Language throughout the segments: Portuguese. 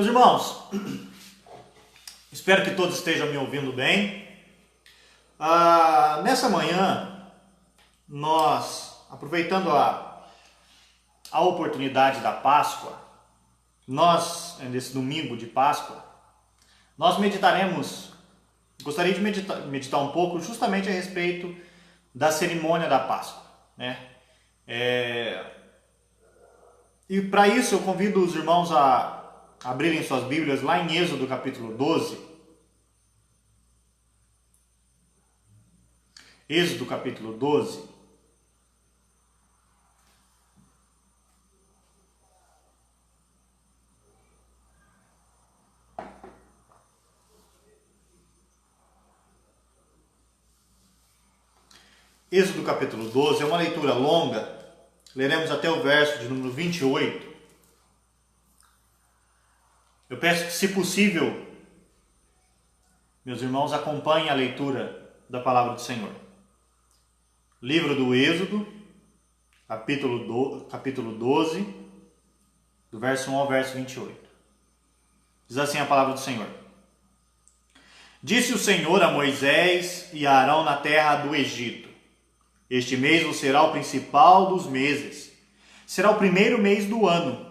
Meus irmãos, espero que todos estejam me ouvindo bem. Nessa manhã, nós, aproveitando a oportunidade da Páscoa, nesse domingo de Páscoa, nós gostaria de meditar um pouco justamente a respeito da cerimônia da Páscoa, né? E para isso eu convido os irmãos a abrirem suas Bíblias lá em Êxodo capítulo 12. Êxodo capítulo 12. Êxodo capítulo 12 é uma leitura longa, leremos até o verso de número 28. Eu peço que, se possível, meus irmãos, acompanhem a leitura da palavra do Senhor. Livro do Êxodo, capítulo 12, do verso 1 ao verso 28. Diz assim a palavra do Senhor. Disse o Senhor a Moisés e a Arão na terra do Egito: Este mês vos será o principal dos meses. Será o primeiro mês do ano.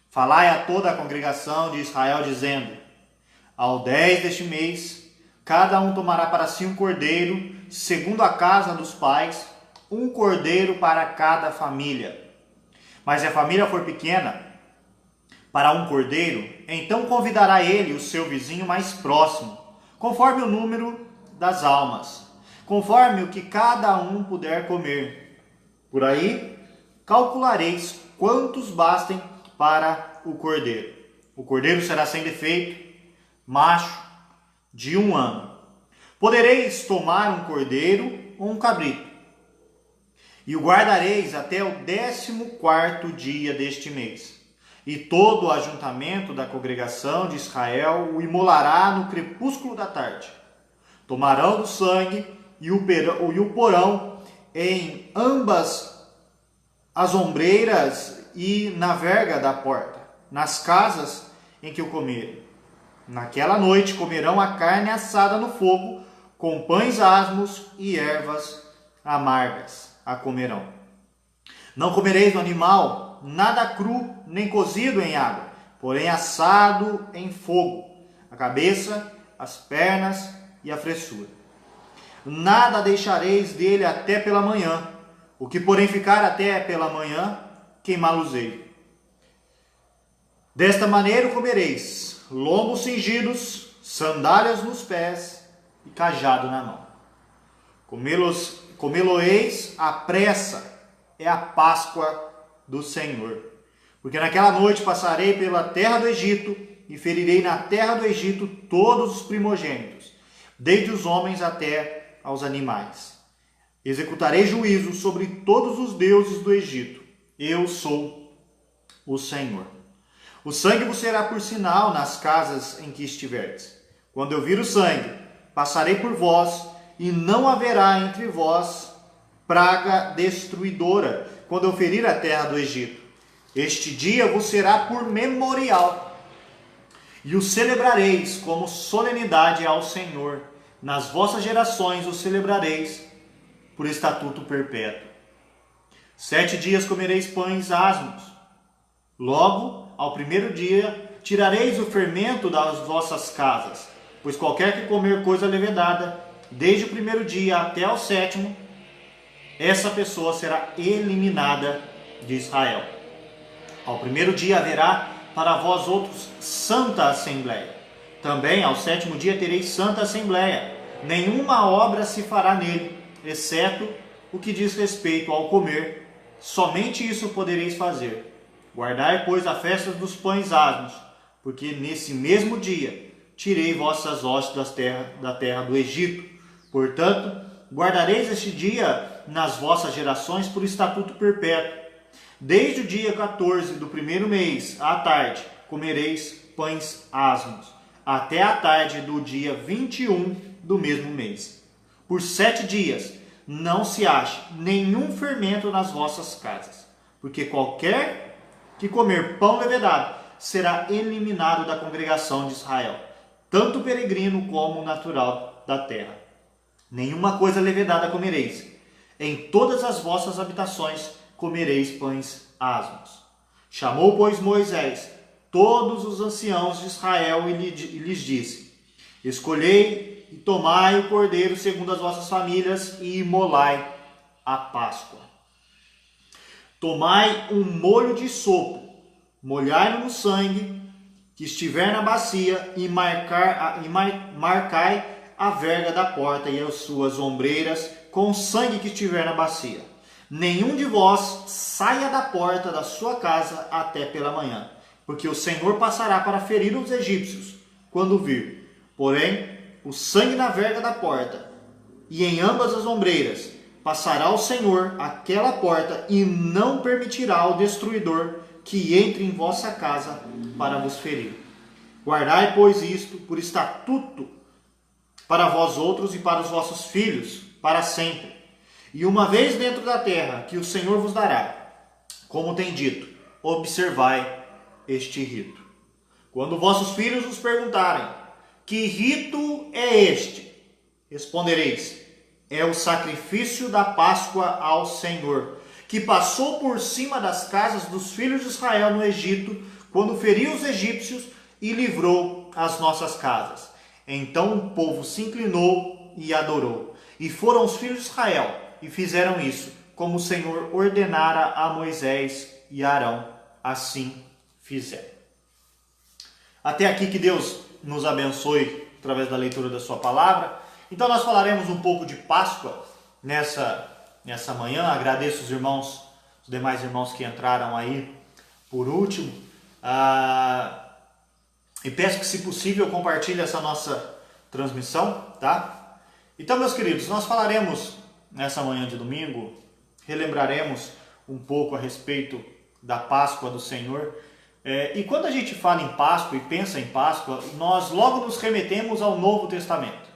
Falai a toda a congregação de Israel, dizendo: Ao 10 deste mês, cada um tomará para si um cordeiro, segundo a casa dos pais, um cordeiro para cada família. Mas se a família for pequena, para um cordeiro, então convidará ele o seu vizinho mais próximo, conforme o número das almas, conforme o que cada um puder comer. Por aí, calculareis quantos bastem para o cordeiro. O cordeiro será sem defeito, macho, de 1 ano. Podereis tomar um cordeiro ou um cabrito, e o guardareis até o 14º dia deste mês. E todo o ajuntamento da congregação de Israel o imolará no crepúsculo da tarde. Tomarão do sangue e o porão em ambas as ombreiras e na verga da porta, nas casas em que o comerem. Naquela noite comerão a carne assada no fogo, com pães asmos e ervas amargas a comerão. Não comereis do animal nada cru, nem cozido em água, porém assado em fogo, a cabeça, as pernas e a fressura. Nada deixareis dele até pela manhã, o que porém ficar até pela manhã, queimá-los-ei. Desta maneira comereis lombos cingidos, sandálias nos pés e cajado na mão. Comê-lo-eis à pressa, é a Páscoa do Senhor. Porque naquela noite passarei pela terra do Egito e ferirei na terra do Egito todos os primogênitos, desde os homens até aos animais. Executarei juízo sobre todos os deuses do Egito. Eu sou o Senhor. O sangue vos será por sinal nas casas em que estiverdes. Quando eu vir o sangue, passarei por vós, e não haverá entre vós praga destruidora, quando eu ferir a terra do Egito. Este dia vos será por memorial, e o celebrareis como solenidade ao Senhor. Nas vossas gerações o celebrareis por estatuto perpétuo. 7 dias comereis pães asmos. Logo, ao primeiro dia, tirareis o fermento das vossas casas, pois qualquer que comer coisa levedada, desde o primeiro dia até o 7º, essa pessoa será eliminada de Israel. Ao primeiro dia haverá para vós outros santa assembleia. Também ao 7º dia tereis santa assembleia. Nenhuma obra se fará nele, exceto o que diz respeito ao comer. Somente isso podereis fazer. Guardai, pois, a festa dos pães asmos, porque nesse mesmo dia tirei vossas hostes da terra do Egito. Portanto, guardareis este dia nas vossas gerações por estatuto perpétuo. Desde o dia 14 do primeiro mês, à tarde, comereis pães asmos, até a tarde do dia 21 do mesmo mês. Por 7 dias não se ache nenhum fermento nas vossas casas, porque qualquer que comer pão levedado será eliminado da congregação de Israel, tanto o peregrino como o natural da terra. Nenhuma coisa levedada comereis. Em todas as vossas habitações comereis pães asmos. Chamou, pois, Moisés todos os anciãos de Israel e lhes disse: escolhei e tomai o cordeiro segundo as vossas famílias e imolai a Páscoa. Tomai um molho de sopo, molhai-no no sangue que estiver na bacia e marcai a verga da porta e as suas ombreiras com o sangue que estiver na bacia. Nenhum de vós saia da porta da sua casa até pela manhã, porque o Senhor passará para ferir os egípcios quando vir. Porém, o sangue na verga da porta e em ambas as ombreiras passará o Senhor aquela porta e não permitirá ao destruidor que entre em vossa casa para vos ferir. Guardai, pois, isto por estatuto para vós outros e para os vossos filhos, para sempre. E uma vez dentro da terra que o Senhor vos dará, como tem dito, observai este rito. Quando vossos filhos vos perguntarem: que rito é este? Respondereis: é o sacrifício da Páscoa ao Senhor, que passou por cima das casas dos filhos de Israel no Egito, quando feriu os egípcios e livrou as nossas casas. Então o povo se inclinou e adorou. E foram os filhos de Israel e fizeram isso, como o Senhor ordenara a Moisés e Arão. Assim fizeram. Até aqui que Deus nos abençoe através da leitura da sua palavra. Então nós falaremos um pouco de Páscoa nessa manhã. Agradeço os demais irmãos que entraram aí por último. E peço que, se possível, compartilhe essa nossa transmissão, tá? Então, meus queridos, nós falaremos nessa manhã de domingo, relembraremos um pouco a respeito da Páscoa do Senhor. E quando a gente fala em Páscoa e pensa em Páscoa, nós logo nos remetemos ao Novo Testamento.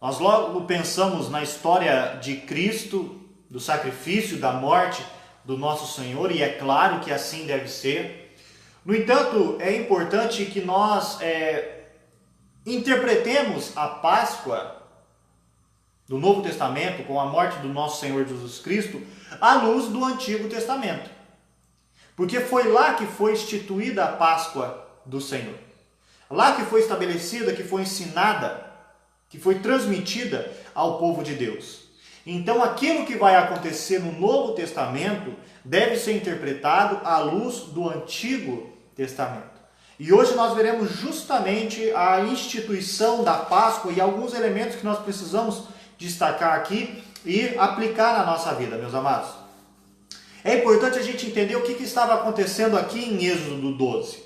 Nós logo pensamos na história de Cristo, do sacrifício, da morte do nosso Senhor, e é claro que assim deve ser. No entanto, é importante que nós interpretemos a Páscoa do Novo Testamento, com a morte do nosso Senhor Jesus Cristo, à luz do Antigo Testamento. Porque foi lá que foi instituída a Páscoa do Senhor. Lá que foi estabelecida, que foi ensinada, que foi transmitida ao povo de Deus. Então, aquilo que vai acontecer no Novo Testamento deve ser interpretado à luz do Antigo Testamento. E hoje nós veremos justamente a instituição da Páscoa e alguns elementos que nós precisamos destacar aqui e aplicar na nossa vida, meus amados. É importante a gente entender o que estava acontecendo aqui em Êxodo 12.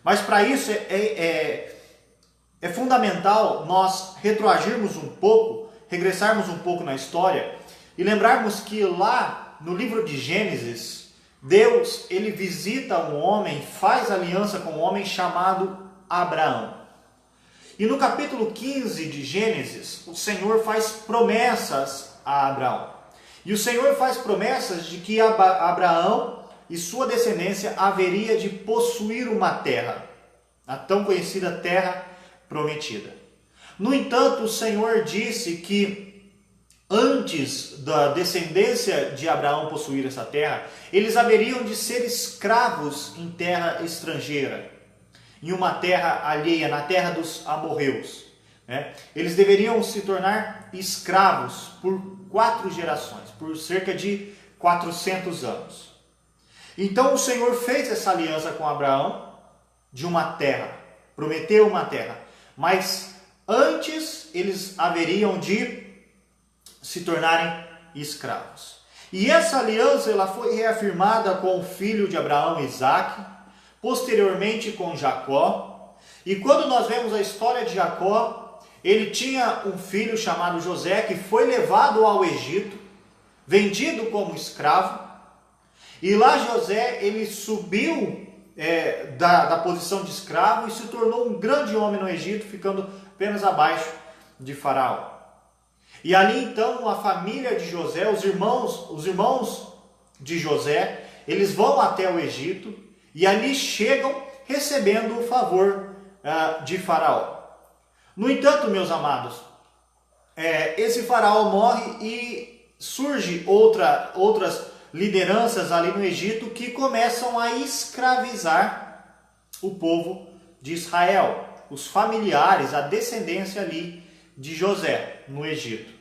Mas para isso é fundamental nós retroagirmos um pouco, regressarmos um pouco na história e lembrarmos que lá no livro de Gênesis, Deus, ele visita um homem, faz aliança com um homem chamado Abraão. E no capítulo 15 de Gênesis, o Senhor faz promessas a Abraão. E o Senhor faz promessas de que Abraão e sua descendência haveria de possuir uma terra, a tão conhecida terra prometida. No entanto, o Senhor disse que antes da descendência de Abraão possuir essa terra, eles haveriam de ser escravos em terra estrangeira, em uma terra alheia, na terra dos amorreus. Eles deveriam se tornar escravos por 4 gerações, por cerca de 400 anos. Então o Senhor fez essa aliança com Abraão de uma terra, prometeu uma terra, mas antes eles haveriam de se tornarem escravos. E essa aliança ela foi reafirmada com o filho de Abraão, Isaque, posteriormente com Jacó. E quando nós vemos a história de Jacó, ele tinha um filho chamado José, que foi levado ao Egito, vendido como escravo. E lá José, ele subiu da posição de escravo e se tornou um grande homem no Egito, ficando apenas abaixo de Faraó. E ali então a família de José, os irmãos de José, eles vão até o Egito e ali chegam recebendo o favor de Faraó. No entanto, meus amados, esse Faraó morre e surge outras lideranças ali no Egito que começam a escravizar o povo de Israel, os familiares, a descendência ali de José no Egito.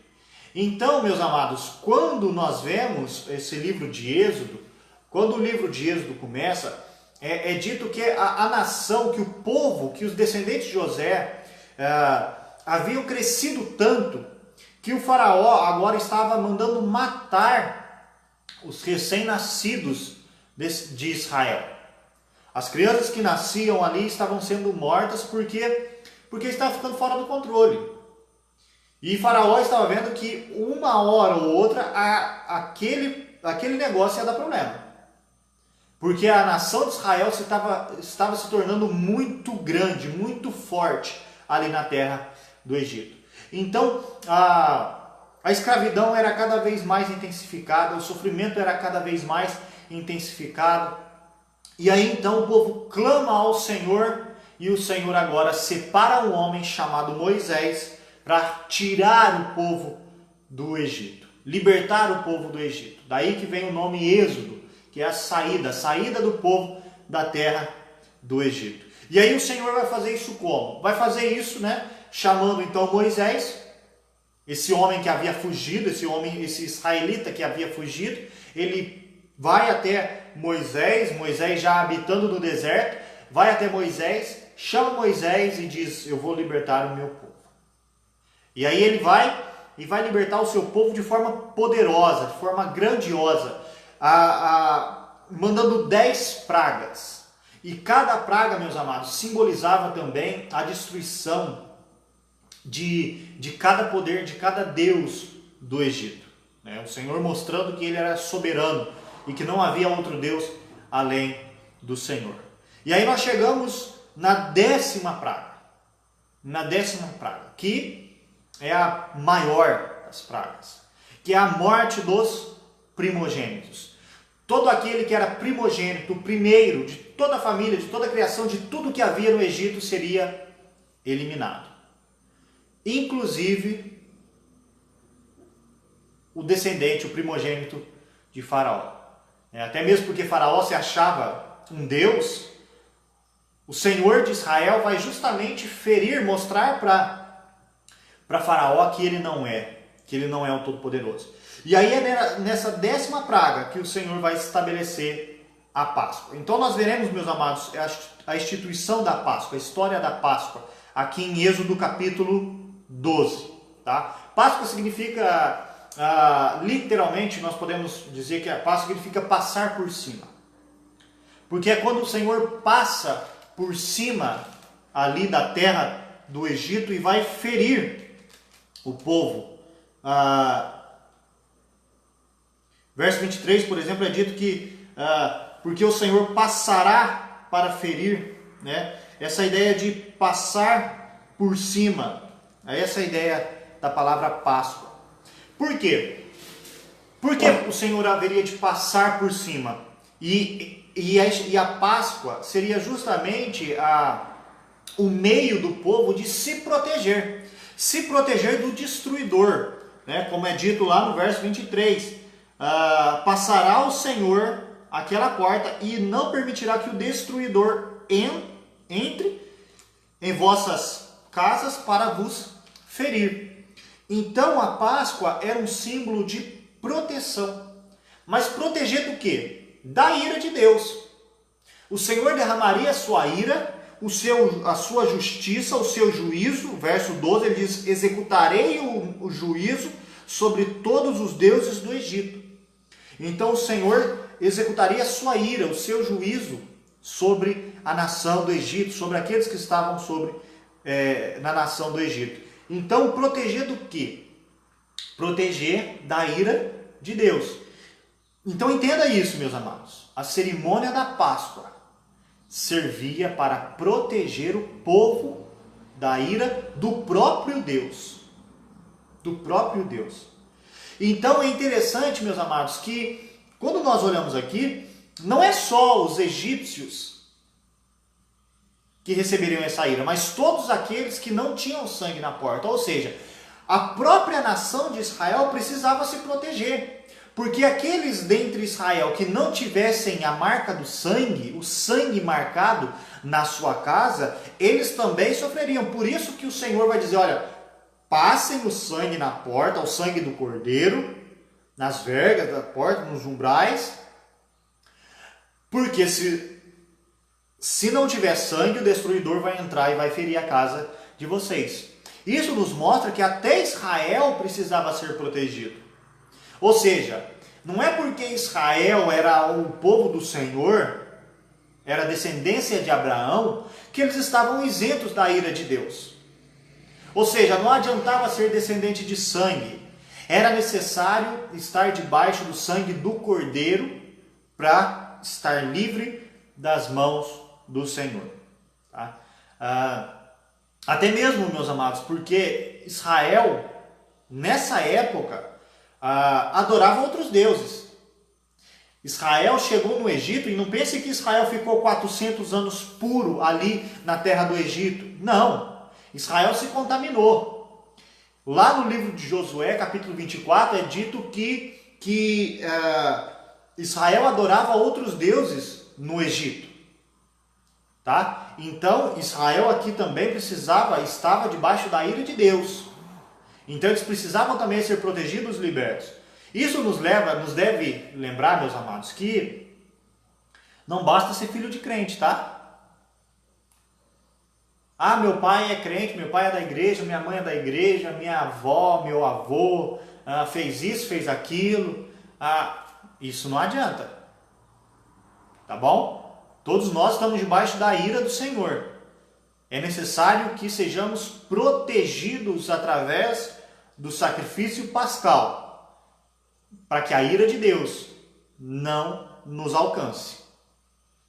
Então, meus amados, quando nós vemos esse livro de Êxodo, quando o livro de Êxodo começa, é dito que a nação, que o povo, que os descendentes de José haviam crescido tanto que o faraó agora estava mandando matar os recém-nascidos de Israel. As crianças que nasciam ali estavam sendo mortas porque estavam ficando fora do controle. E Faraó estava vendo que uma hora ou outra aquele negócio ia dar problema. Porque a nação de Israel estava se tornando muito grande, muito forte ali na terra do Egito. Então, a escravidão era cada vez mais intensificada, o sofrimento era cada vez mais intensificado. E aí então o povo clama ao Senhor, e o Senhor agora separa um homem chamado Moisés para tirar o povo do Egito, libertar o povo do Egito. Daí que vem o nome Êxodo, que é a saída do povo da terra do Egito. E aí o Senhor vai fazer isso como? Vai fazer isso, chamando então Moisés, esse homem que havia fugido, esse israelita que havia fugido. Ele vai até Moisés já habitando no deserto, vai até Moisés, chama Moisés e diz: eu vou libertar o meu povo. E aí ele vai libertar o seu povo de forma poderosa, de forma grandiosa, mandando 10 pragas. E cada praga, meus amados, simbolizava também a destruição de cada poder, de cada deus do Egito. O Senhor mostrando que ele era soberano e que não havia outro deus além do Senhor. E aí nós chegamos na 10ª praga. Na 10ª praga, que é a maior das pragas, que é a morte dos primogênitos. Todo aquele que era primogênito, o primeiro de toda a família, de toda a criação, de tudo que havia no Egito, seria eliminado. Inclusive o descendente, o primogênito de Faraó. Até mesmo porque Faraó se achava um deus, o Senhor de Israel vai justamente mostrar para Faraó que ele não é o Todo-Poderoso. E aí é nessa 10ª praga que o Senhor vai estabelecer a Páscoa. Então nós veremos, meus amados, a instituição da Páscoa, a história da Páscoa, aqui em Êxodo capítulo 12. Tá? Páscoa significa, literalmente, nós podemos dizer que a Páscoa significa passar por cima. Porque é quando o Senhor passa por cima ali da terra do Egito e vai ferir o povo. Verso 23, por exemplo, é dito que porque o Senhor passará para ferir, essa ideia de passar por cima, essa é a ideia da palavra Páscoa. Por quê? Porque o Senhor haveria de passar por cima, e a Páscoa seria justamente o meio do povo de se proteger do destruidor, como é dito lá no verso 23, passará o Senhor aquela porta e não permitirá que o destruidor entre em vossas casas para vos ferir. Então a Páscoa era um símbolo de proteção, mas proteger do quê? Da ira de Deus. O Senhor derramaria a sua ira, a sua justiça, o seu juízo. Verso 12 ele diz: executarei o juízo sobre todos os deuses do Egito. Então o Senhor executaria a sua ira, o seu juízo sobre a nação do Egito, sobre aqueles que estavam na nação do Egito. Então proteger do quê? Proteger da ira de Deus. Então entenda isso, meus amados. A cerimônia da Páscoa servia para proteger o povo da ira do próprio Deus. Do próprio Deus. Então é interessante, meus amados, que quando nós olhamos aqui, não é só os egípcios que receberiam essa ira, mas todos aqueles que não tinham sangue na porta. Ou seja, a própria nação de Israel precisava se proteger, porque aqueles dentre Israel que não tivessem a marca do sangue, o sangue marcado na sua casa, eles também sofreriam. Por isso que o Senhor vai dizer, olha, passem o sangue na porta, o sangue do cordeiro, nas vergas da porta, nos umbrais, porque se não tiver sangue, o destruidor vai entrar e vai ferir a casa de vocês. Isso nos mostra que até Israel precisava ser protegido. Ou seja, não é porque Israel era o povo do Senhor, era descendência de Abraão, que eles estavam isentos da ira de Deus. Ou seja, não adiantava ser descendente de sangue. Era necessário estar debaixo do sangue do Cordeiro para estar livre das mãos do Senhor. Tá? Até mesmo, meus amados, porque Israel, nessa época, adorava outros deuses. Israel chegou no Egito, e não pense que Israel ficou 400 anos puro ali na terra do Egito. Não, Israel se contaminou. Lá no livro de Josué, capítulo 24, é dito que Israel adorava outros deuses no Egito. Tá? Então, Israel aqui também estava debaixo da ira de Deus. Então, eles precisavam também ser protegidos e libertos. Isso nos deve lembrar, meus amados, que não basta ser filho de crente, tá? Ah, meu pai é crente, meu pai é da igreja, minha mãe é da igreja, minha avó, meu avô fez isso, fez aquilo. Isso não adianta. Tá bom? Todos nós estamos debaixo da ira do Senhor. É necessário que sejamos protegidos através do sacrifício pascal, para que a ira de Deus não nos alcance.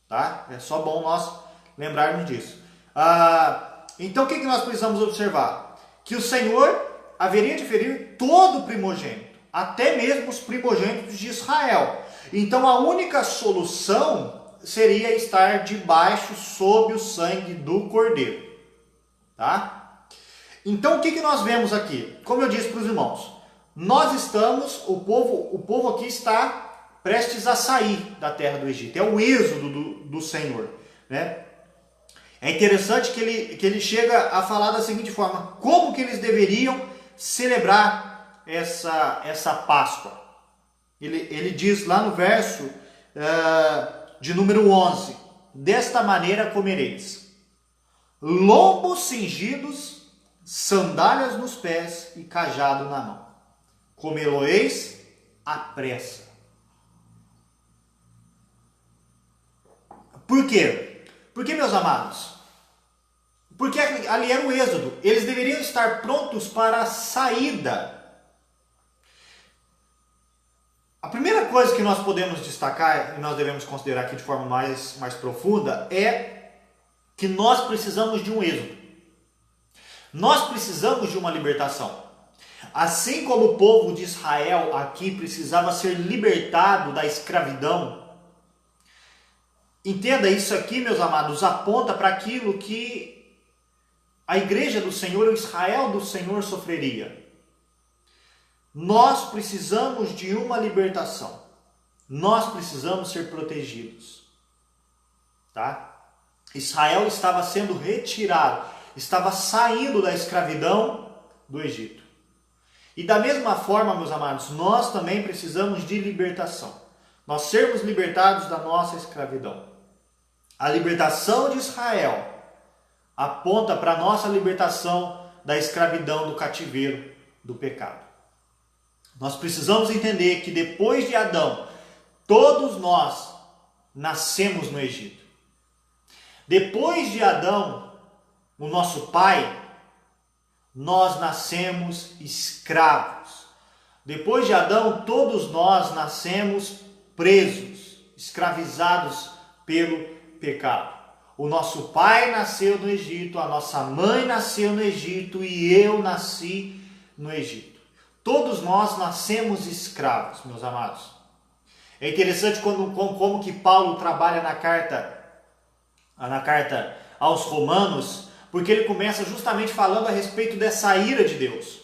Tá? É só bom nós lembrarmos disso. Então o que nós precisamos observar? Que o Senhor haveria de ferir todo o primogênito, até mesmo os primogênitos de Israel. Então a única solução seria estar debaixo, sob o sangue do Cordeiro. Tá? Então o que nós vemos aqui? Como eu disse para os irmãos, nós estamos, o povo aqui está prestes a sair da terra do Egito. É o êxodo do Senhor. Né? É interessante que ele chega a falar da seguinte forma: como que eles deveriam celebrar essa Páscoa? Ele diz lá no verso de número 11: desta maneira comereis lombos cingidos, sandálias nos pés e cajado na mão. Comê-lo-eis à pressa. Por quê? Porque, meus amados, porque ali era o êxodo. Eles deveriam estar prontos para a saída. A primeira coisa que nós podemos destacar, e nós devemos considerar aqui de forma mais profunda, é que nós precisamos de um êxodo. Nós precisamos de uma libertação. Assim como o povo de Israel aqui precisava ser libertado da escravidão, entenda, isso aqui, meus amados, aponta para aquilo que a igreja do Senhor, o Israel do Senhor sofreria. Nós precisamos de uma libertação. Nós precisamos ser protegidos. Tá? Israel estava sendo retirado, estava saindo da escravidão do Egito. E da mesma forma, meus amados, nós também precisamos de libertação. Nós sermos libertados da nossa escravidão. A libertação de Israel aponta para a nossa libertação da escravidão, do cativeiro, do pecado. Nós precisamos entender que depois de Adão, todos nós nascemos no Egito. Depois de Adão, o nosso pai, nós nascemos escravos. Depois de Adão, todos nós nascemos presos, escravizados pelo pecado. O nosso pai nasceu no Egito, a nossa mãe nasceu no Egito e eu nasci no Egito. Todos nós nascemos escravos, meus amados. É interessante como que Paulo trabalha na carta aos Romanos, porque ele começa justamente falando a respeito dessa ira de Deus.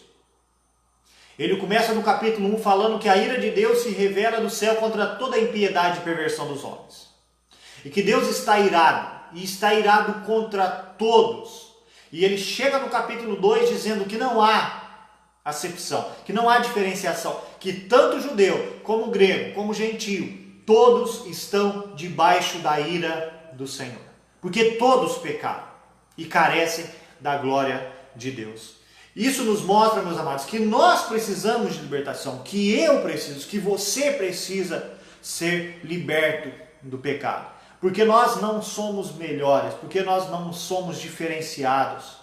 Ele começa no capítulo 1 falando que a ira de Deus se revela do céu contra toda a impiedade e perversão dos homens. E que Deus está irado, e está irado contra todos. E ele chega no capítulo 2 dizendo que não há acepção, que não há diferenciação, que tanto judeu, como grego, como gentio, todos estão debaixo da ira do Senhor. Porque todos pecaram e carecem da glória de Deus. Isso nos mostra, meus amados, que nós precisamos de libertação, que eu preciso, que você precisa ser liberto do pecado. Porque nós não somos melhores, porque nós não somos diferenciados.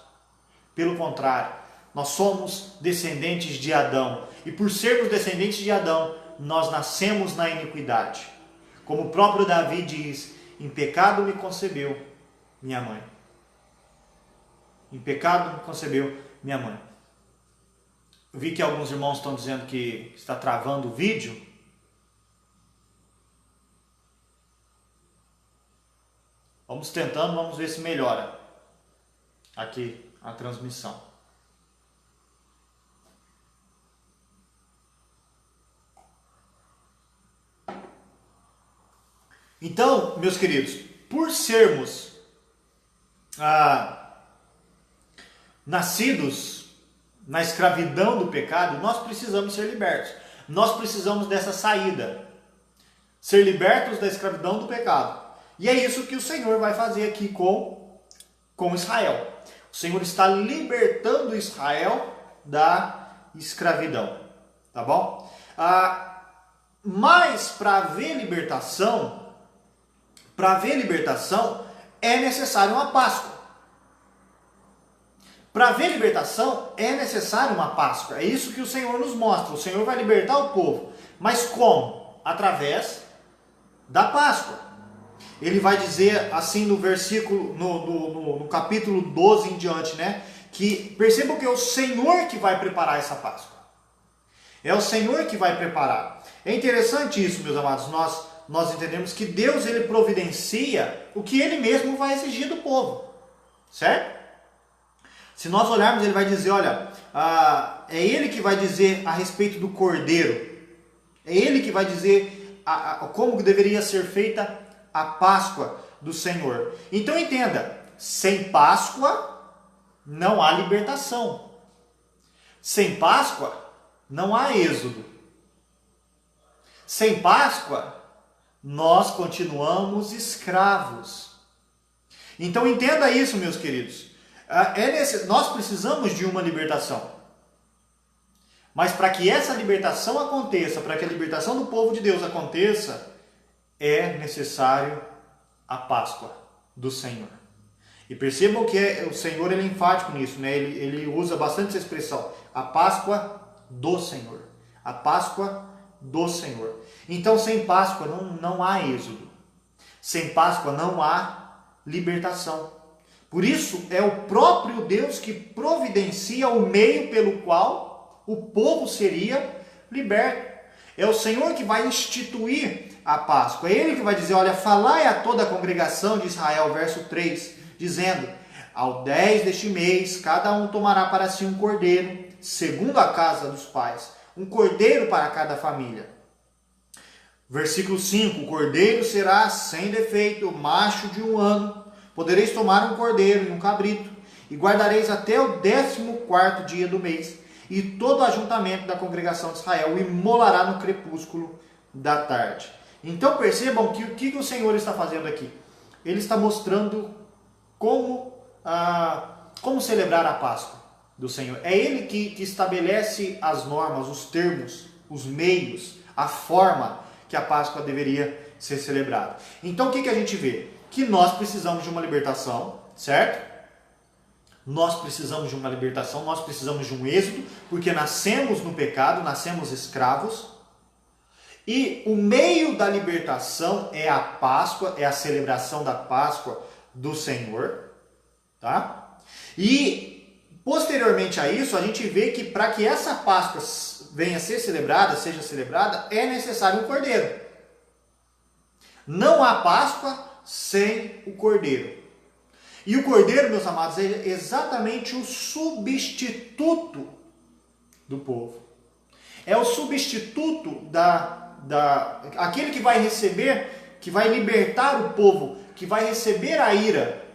Pelo contrário, nós somos descendentes de Adão. E por sermos descendentes de Adão, nós nascemos na iniquidade. Como o próprio Davi diz, em pecado me concebeu minha mãe. Em pecado me concebeu minha mãe. Eu vi que alguns irmãos estão dizendo que está travando o vídeo. Vamos tentando, vamos ver se melhora aqui a transmissão. Então, meus queridos, por sermos nascidos na escravidão do pecado, nós precisamos ser libertos. Nós precisamos dessa saída. Ser libertos da escravidão do pecado. E é isso que o Senhor vai fazer aqui com Israel. O Senhor está libertando Israel da escravidão. Tá bom? Mas para haver libertação, é necessário uma Páscoa. Para haver libertação é necessário uma Páscoa. É isso que o Senhor nos mostra. O Senhor vai libertar o povo. Mas como? Através da Páscoa. Ele vai dizer assim no versículo, no capítulo 12 em diante, né? Que percebam que é o Senhor que vai preparar essa Páscoa. É o Senhor que vai preparar. É interessante isso, meus amados. Nós entendemos que Deus ele providencia o que Ele mesmo vai exigir do povo. Certo? Se nós olharmos, Ele vai dizer, olha, é Ele que vai dizer a respeito do Cordeiro. É Ele que vai dizer como deveria ser feita a Páscoa do Senhor. Então entenda, sem Páscoa não há libertação. Sem Páscoa não há êxodo. Sem Páscoa nós continuamos escravos. Então entenda isso, meus queridos. Nós precisamos de uma libertação. Mas para que essa libertação aconteça, para que a libertação do povo de Deus aconteça, é necessário a Páscoa do Senhor. E percebam que o Senhor ele é enfático nisso, né? Ele usa bastante essa expressão, a Páscoa do Senhor. A Páscoa do Senhor. Então sem Páscoa não há êxodo. Sem Páscoa não há libertação. Por isso é o próprio Deus que providencia o meio pelo qual o povo seria liberto. É o Senhor que vai instituir a Páscoa. É Ele que vai dizer, olha, falai a toda a congregação de Israel, verso 3, dizendo, ao 10 deste mês, cada um tomará para si um cordeiro, segundo a casa dos pais, um cordeiro para cada família. Versículo 5, o cordeiro será sem defeito, macho de 1 ano, podereis tomar um cordeiro e um cabrito, e guardareis até o 14º dia do mês, e todo o ajuntamento da congregação de Israel o imolará no crepúsculo da tarde. Então percebam que o que o Senhor está fazendo aqui? Ele está mostrando como celebrar a Páscoa do Senhor. É Ele que estabelece as normas, os termos, os meios, a forma que a Páscoa deveria ser celebrada. Então o que a gente vê? Que nós precisamos de uma libertação, certo? Nós precisamos de uma libertação, nós precisamos de um êxodo, porque nascemos no pecado, nascemos escravos. E o meio da libertação é a Páscoa, é a celebração da Páscoa do Senhor, tá? E posteriormente a isso, a gente vê que para que essa Páscoa venha a ser celebrada, seja celebrada, é necessário um cordeiro. Não há Páscoa sem o cordeiro. E o cordeiro, meus amados, é exatamente o substituto do povo. É o substituto aquele que vai receber, que vai libertar o povo, que vai receber a ira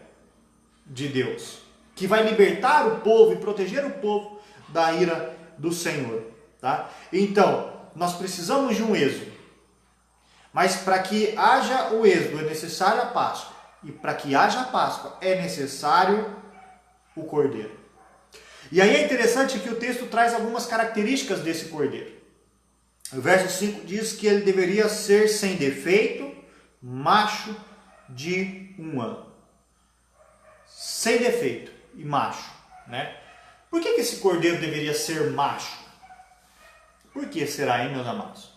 de Deus, que vai libertar o povo e proteger o povo da ira do Senhor, tá? Então, nós precisamos de um êxodo. Mas para que haja o êxodo é necessária a Páscoa. E para que haja a Páscoa é necessário o cordeiro. E aí é interessante que o texto traz algumas características desse cordeiro. O verso 5 diz que ele deveria ser sem defeito, macho de 1 ano. Sem defeito e macho, né? Por que esse cordeiro deveria ser macho? Por que será, hein, meus amados?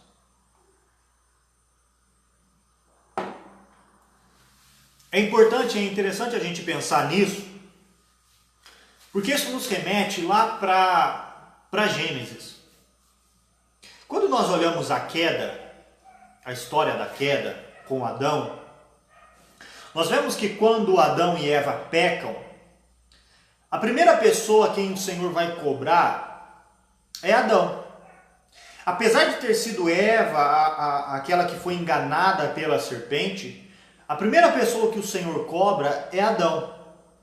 É importante, é interessante a gente pensar nisso, porque isso nos remete lá para Gênesis. Quando nós olhamos a queda, a história da queda com Adão, nós vemos que quando Adão e Eva pecam, a primeira pessoa a quem o Senhor vai cobrar é Adão. Apesar de ter sido Eva aquela que foi enganada pela serpente, a primeira pessoa que o Senhor cobra é Adão.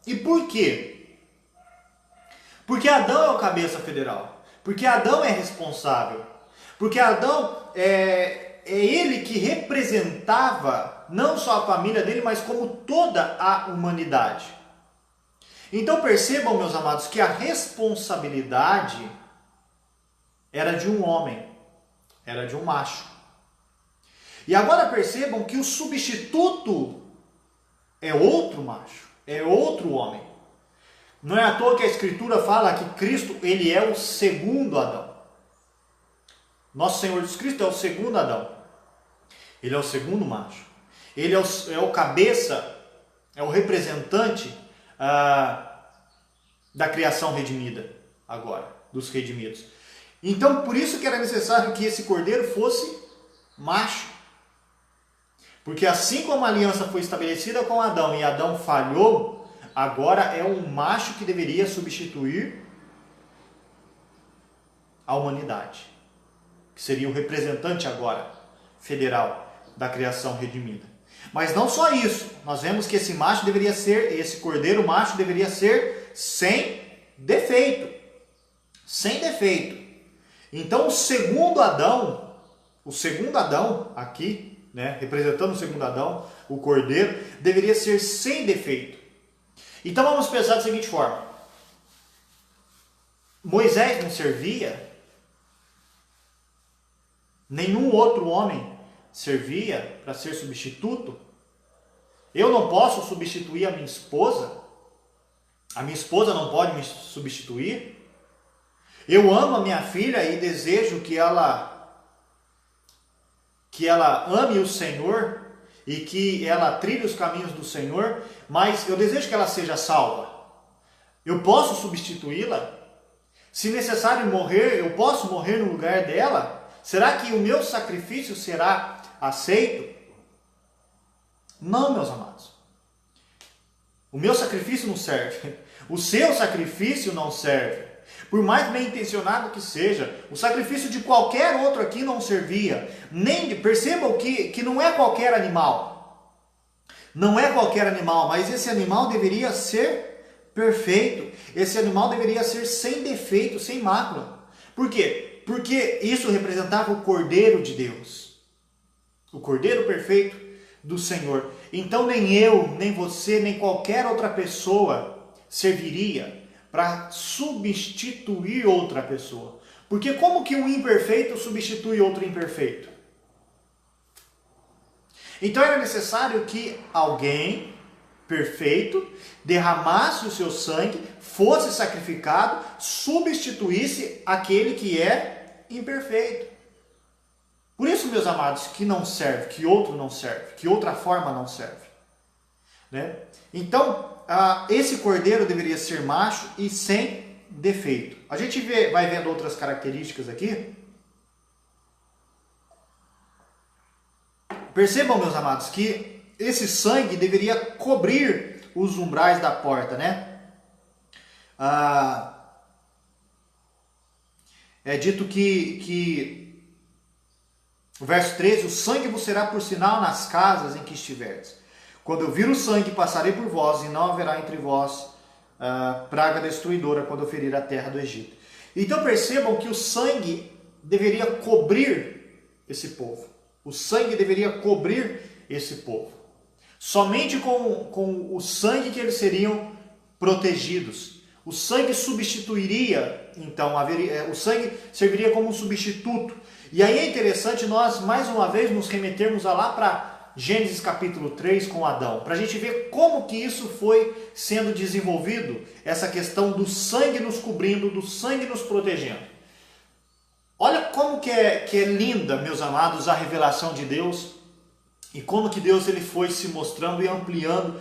E por quê? Porque Adão é o cabeça federal. Porque Adão é responsável. Porque Adão é ele que representava não só a família dele, mas como toda a humanidade. Então percebam, meus amados, que a responsabilidade era de um homem, era de um macho. E agora percebam que o substituto é outro macho, é outro homem. Não é à toa que a Escritura fala que Cristo, ele é o segundo Adão. Nosso Senhor Jesus Cristo é o segundo Adão. Ele é o segundo macho. Ele é o cabeça, é o representante da criação redimida agora, dos redimidos. Então, por isso que era necessário que esse cordeiro fosse macho. Porque assim como a aliança foi estabelecida com Adão e Adão falhou, agora é um macho que deveria substituir a humanidade, que seria o representante agora federal da criação redimida. Mas não só isso, nós vemos que esse macho deveria ser, esse cordeiro macho deveria ser sem defeito. Sem defeito. Então o segundo Adão aqui, né, representando o segundo Adão, o cordeiro, deveria ser sem defeito. Então vamos pensar da seguinte forma. Moisés não servia, nenhum outro homem servia para ser substituto. Eu não posso substituir a minha esposa não pode me substituir. Eu amo a minha filha e desejo que ela ame o Senhor e que ela trilhe os caminhos do Senhor, mas eu desejo que ela seja salva. Eu posso substituí-la? Se necessário morrer, eu posso morrer no lugar dela? Será que o meu sacrifício será aceito? Não, meus amados. O meu sacrifício não serve. O seu sacrifício não serve. Por mais bem intencionado que seja, o sacrifício de qualquer outro aqui não servia. Percebam que não é qualquer animal. Não é qualquer animal, mas esse animal deveria ser perfeito. Esse animal deveria ser sem defeito, sem mácula. Por quê? Porque isso representava o Cordeiro de Deus. O Cordeiro perfeito do Senhor. Então nem eu, nem você, nem qualquer outra pessoa serviria para substituir outra pessoa. Porque como que um imperfeito substitui outro imperfeito? Então era necessário que alguém perfeito derramasse o seu sangue, fosse sacrificado, substituísse aquele que é imperfeito. Por isso, meus amados, que não serve, que outro não serve, que outra forma não serve. Né? Então, esse cordeiro deveria ser macho e sem defeito. A gente vai vendo outras características aqui. Percebam, meus amados, que esse sangue deveria cobrir os umbrais da porta, né? É dito que o verso 13, o sangue vos será por sinal nas casas em que estiverdes. Quando eu vir o sangue, passarei por vós, e não haverá entre vós praga destruidora quando eu ferir a terra do Egito. Então percebam que o sangue deveria cobrir esse povo. O sangue deveria cobrir esse povo. Somente com o sangue que eles seriam protegidos. O sangue substituiria, então, o sangue serviria como um substituto. E aí é interessante nós, mais uma vez, nos remetermos lá para Gênesis capítulo 3 com Adão, para a gente ver como que isso foi sendo desenvolvido, essa questão do sangue nos cobrindo, do sangue nos protegendo. Olha como que é linda, meus amados, a revelação de Deus, e como que Deus ele foi se mostrando e ampliando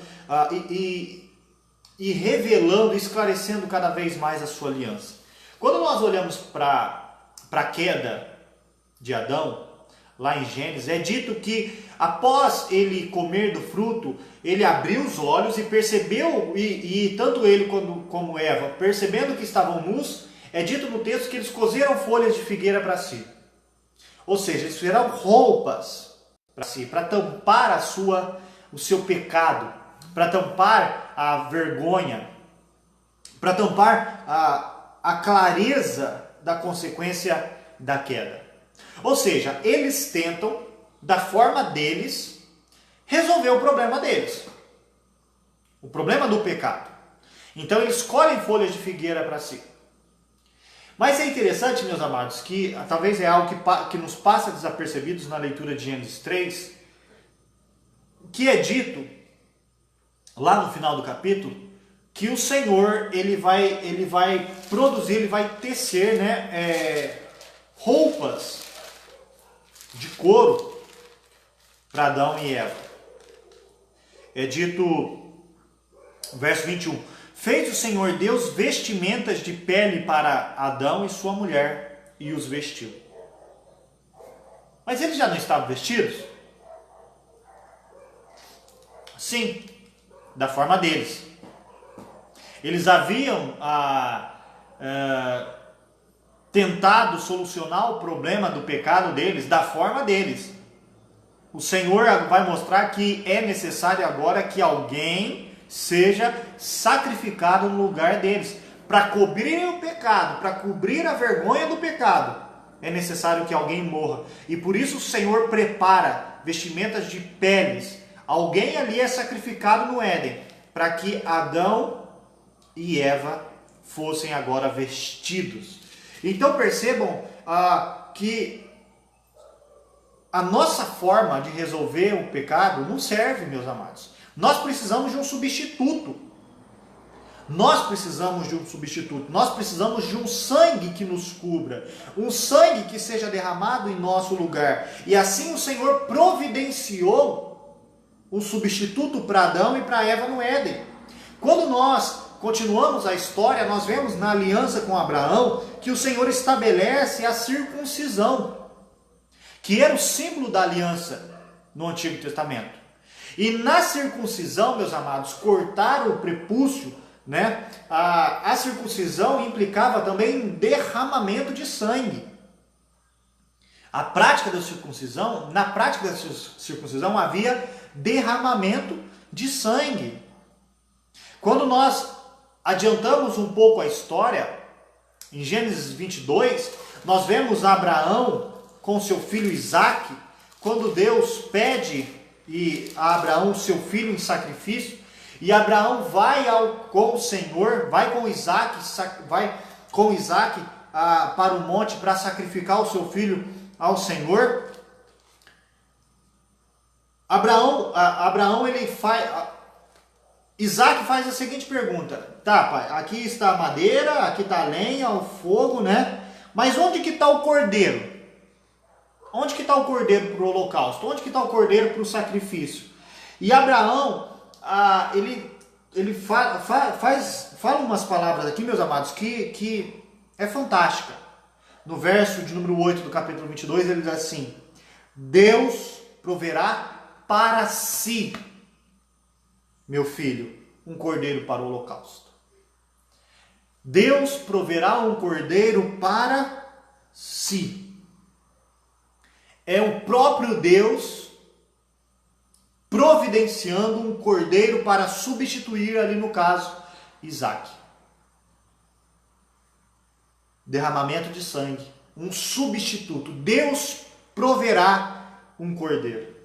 e revelando, esclarecendo cada vez mais a sua aliança. Quando nós olhamos para a queda de Adão, lá em Gênesis, é dito que após ele comer do fruto, ele abriu os olhos e percebeu, e tanto ele como Eva, percebendo que estavam nus, é dito no texto que eles coseram folhas de figueira para si. Ou seja, eles fizeram roupas para si, para tampar o seu pecado, para tampar a vergonha, para tampar a clareza da consequência da queda. Ou seja, eles tentam, da forma deles, resolver o problema deles. O problema do pecado. Então eles colhem folhas de figueira para si. Mas é interessante, meus amados, que talvez é algo que nos passa desapercebidos na leitura de Gênesis 3, que é dito lá no final do capítulo, que o Senhor ele vai produzir, ele vai tecer, né, roupas de couro para Adão e Eva. É dito, verso 21, fez o Senhor Deus vestimentas de pele para Adão e sua mulher, e os vestiu. Mas eles já não estavam vestidos? Sim, da forma deles. Eles haviam tentado solucionar o problema do pecado deles da forma deles. O Senhor vai mostrar que é necessário agora que alguém seja sacrificado no lugar deles. Para cobrir o pecado, para cobrir a vergonha do pecado, é necessário que alguém morra. E por isso o Senhor prepara vestimentas de peles. Alguém ali é sacrificado no Éden, para que Adão e Eva fossem agora vestidos. Então percebam que a nossa forma de resolver o pecado não serve, meus amados. Nós precisamos de um substituto. Nós precisamos de um substituto. Nós precisamos de um sangue que nos cubra. Um sangue que seja derramado em nosso lugar. E assim o Senhor providenciou um substituto para Adão e para Eva no Éden. Quando nós continuamos a história, nós vemos na aliança com Abraão que o Senhor estabelece a circuncisão, que era o símbolo da aliança no Antigo Testamento. E na circuncisão, meus amados, cortar o prepúcio, né? A circuncisão implicava também um derramamento de sangue. A prática da circuncisão, na prática da circuncisão havia derramamento de sangue. Quando nós adiantamos um pouco a história, em Gênesis 22, nós vemos Abraão com seu filho Isaque, quando Deus pede a Abraão seu filho em sacrifício, e Abraão vai com o Senhor, vai com Isaque para o monte para sacrificar o seu filho ao Senhor. Isaque faz a seguinte pergunta: tá, pai, aqui está a madeira, aqui está a lenha, o fogo, né? Mas onde que está o cordeiro? Onde que está o cordeiro para o holocausto? Onde que está o cordeiro para o sacrifício? E Abraão, ele fala umas palavras aqui, meus amados, que é fantástica. No verso de número 8 do capítulo 22, ele diz assim: Deus proverá para si, meu filho, um cordeiro para o holocausto. Deus proverá um cordeiro para si. É o próprio Deus providenciando um cordeiro para substituir, ali no caso, Isaac. Derramamento de sangue, um substituto. Deus proverá um cordeiro.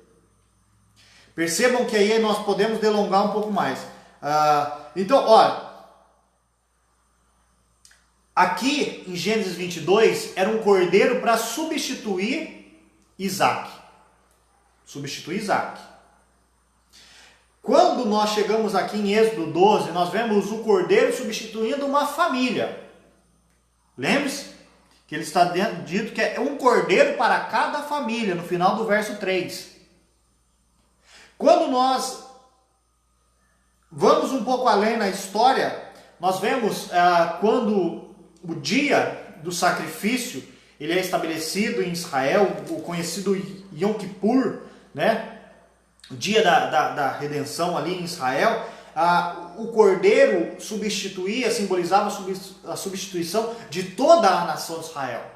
Percebam que aí nós podemos delongar um pouco mais. Então, olha, aqui em Gênesis 22 era um cordeiro para substituir Isaac. Substituir Isaac. Quando nós chegamos aqui em Êxodo 12, nós vemos o cordeiro substituindo uma família. Lembre-se que ele está dito que é um cordeiro para cada família, no final do verso 3. Quando nós vamos um pouco além na história, nós vemos quando o dia do sacrifício ele é estabelecido em Israel, o conhecido Yom Kippur, né? O dia da redenção ali em Israel, o cordeiro simbolizava a substituição de toda a nação de Israel.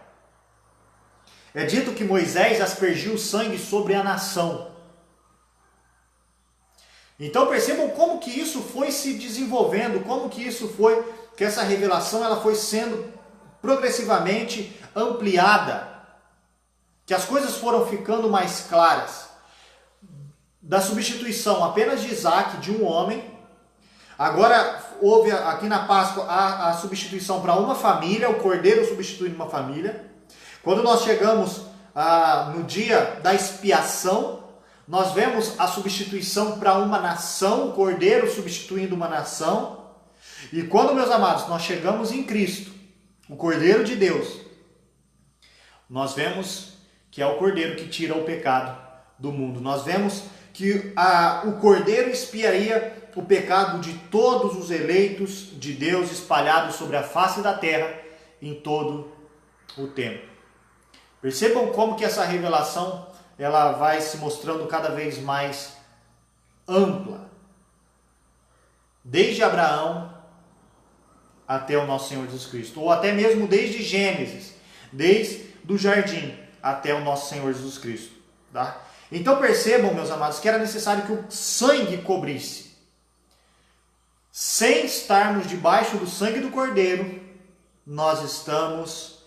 É dito que Moisés aspergiu o sangue sobre a nação. Então percebam como que isso foi se desenvolvendo, como que isso foi, que essa revelação ela foi sendo progressivamente ampliada, que as coisas foram ficando mais claras. Da substituição apenas de Isaac, de um homem, agora houve aqui na Páscoa a substituição para uma família, o cordeiro substituindo uma família. Quando nós chegamos no dia da expiação, nós vemos a substituição para uma nação, o cordeiro substituindo uma nação. E quando, meus amados, nós chegamos em Cristo, o cordeiro de Deus, nós vemos que é o cordeiro que tira o pecado do mundo. Nós vemos que o cordeiro expiaria o pecado de todos os eleitos de Deus espalhados sobre a face da terra em todo o tempo. Percebam como que essa revelação ela vai se mostrando cada vez mais ampla. Desde Abraão até o nosso Senhor Jesus Cristo. Ou até mesmo desde Gênesis, desde o jardim até o nosso Senhor Jesus Cristo. Tá? Então percebam, meus amados, que era necessário que o sangue cobrisse. Sem estarmos debaixo do sangue do Cordeiro, nós estamos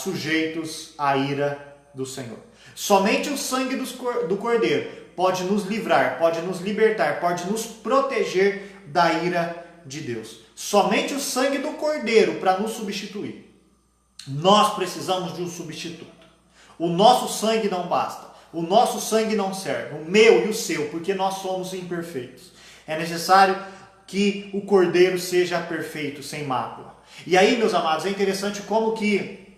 sujeitos à ira do Senhor. Somente o sangue do Cordeiro pode nos livrar, pode nos libertar, pode nos proteger da ira de Deus. Somente o sangue do Cordeiro para nos substituir. Nós precisamos de um substituto. O nosso sangue não basta. O nosso sangue não serve. O meu e o seu, porque nós somos imperfeitos. É necessário que o Cordeiro seja perfeito, sem mácula. E aí, meus amados, é interessante como que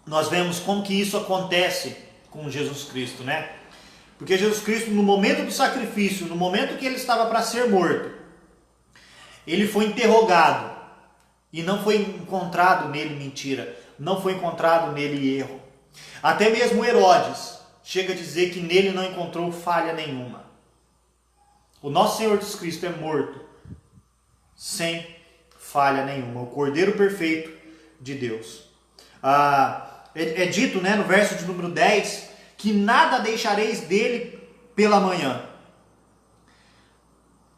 nós vemos como que isso acontece com Jesus Cristo, né? Porque Jesus Cristo, no momento do sacrifício, no momento que ele estava para ser morto, ele foi interrogado e não foi encontrado nele mentira, não foi encontrado nele erro. Até mesmo Herodes chega a dizer que nele não encontrou falha nenhuma. O nosso Senhor Jesus Cristo é morto sem falha nenhuma, o Cordeiro perfeito de Deus. É dito, né, no verso de número 10, que nada deixareis dele pela manhã.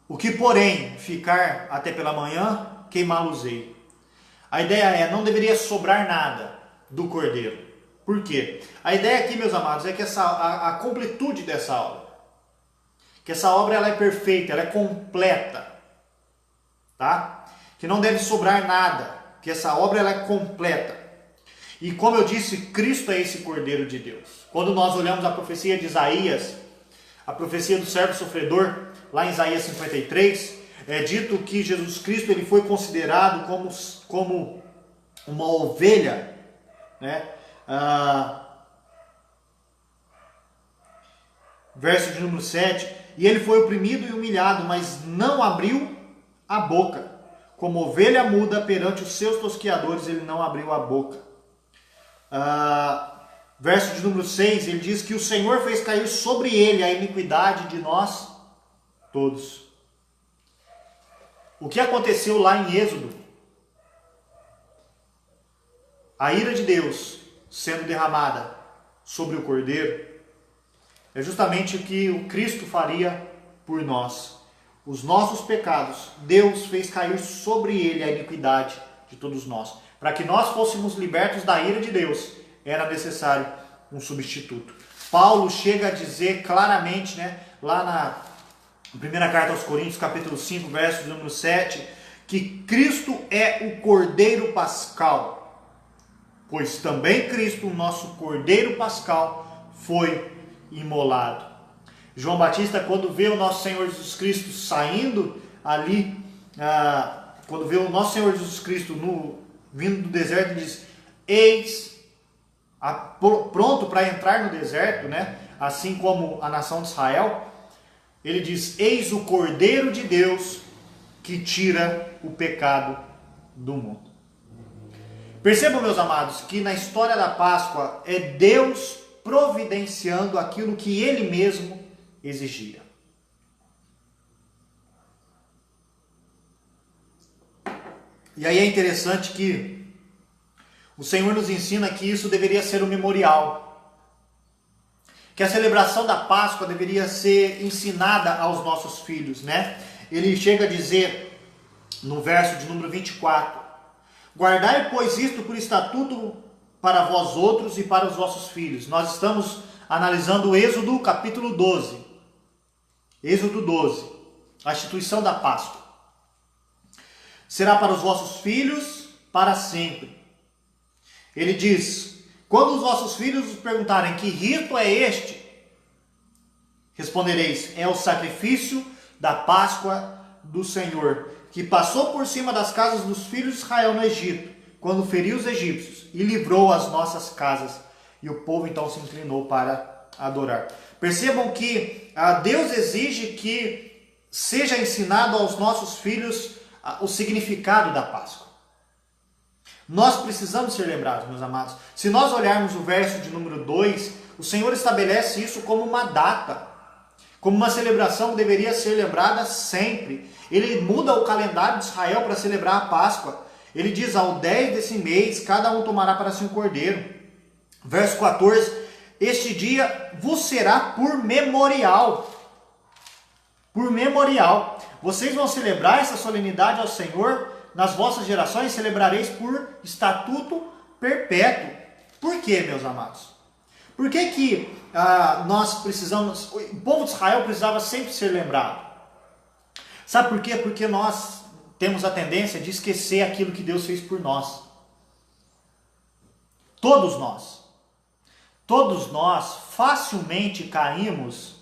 O que, porém, ficar até pela manhã, queimá-los-ei. A ideia é, não deveria sobrar nada do Cordeiro. Por quê? A ideia aqui, meus amados, é que a completude dessa obra, que essa obra ela é perfeita, ela é completa, tá? Que não deve sobrar nada, que essa obra ela é completa. E como eu disse, Cristo é esse Cordeiro de Deus. Quando nós olhamos a profecia de Isaías, a profecia do servo sofredor, lá em Isaías 53, é dito que Jesus Cristo ele foi considerado como uma ovelha, né? Verso de número 7, e ele foi oprimido e humilhado, mas não abriu a boca. Como ovelha muda perante os seus tosqueadores, ele não abriu a boca. verso de número 6, ele diz que o Senhor fez cair sobre ele a iniquidade de nós todos. O que aconteceu lá em Êxodo? A ira de Deus sendo derramada sobre o Cordeiro é justamente o que o Cristo faria por nós. Os nossos pecados, Deus fez cair sobre ele a iniquidade de todos nós. Para que nós fôssemos libertos da ira de Deus, era necessário um substituto. Paulo chega a dizer claramente, lá na primeira carta aos Coríntios, capítulo 5, verso número 7, que Cristo é o Cordeiro Pascal, pois também Cristo, o nosso Cordeiro Pascal, foi imolado. João Batista, quando vê o nosso Senhor Jesus Cristo saindo ali, quando vê o nosso Senhor Jesus Cristo vindo do deserto, ele diz: eis, pronto para entrar no deserto, assim como a nação de Israel, ele diz: eis o Cordeiro de Deus que tira o pecado do mundo. Percebam, meus amados, que na história da Páscoa é Deus providenciando aquilo que Ele mesmo exigia. E aí é interessante que o Senhor nos ensina que isso deveria ser um memorial, que a celebração da Páscoa deveria ser ensinada aos nossos filhos, Ele chega a dizer no verso de número 24: guardai, pois, isto por estatuto para vós outros e para os vossos filhos. Nós estamos analisando o Êxodo capítulo 12. Êxodo 12, a instituição da Páscoa. Será para os vossos filhos para sempre. Ele diz: quando os vossos filhos vos perguntarem que rito é este, respondereis: é o sacrifício da Páscoa do Senhor, que passou por cima das casas dos filhos de Israel no Egito, quando feriu os egípcios e livrou as nossas casas. E o povo então se inclinou para adorar. Percebam que Deus exige que seja ensinado aos nossos filhos o significado da Páscoa. Nós precisamos ser lembrados, meus amados. Se nós olharmos o verso de número 2, o Senhor estabelece isso como uma data, como uma celebração que deveria ser lembrada sempre. Ele muda o calendário de Israel para celebrar a Páscoa. Ele diz: ao 10 desse mês, cada um tomará para si um cordeiro. Verso 14: este dia vos será por memorial. Por memorial. Vocês vão celebrar essa solenidade ao Senhor nas vossas gerações, celebrareis por estatuto perpétuo. Por quê, meus amados? Por que nós precisamos, o povo de Israel precisava sempre ser lembrado? Sabe por quê? Porque nós temos a tendência de esquecer aquilo que Deus fez por nós. Todos nós facilmente caímos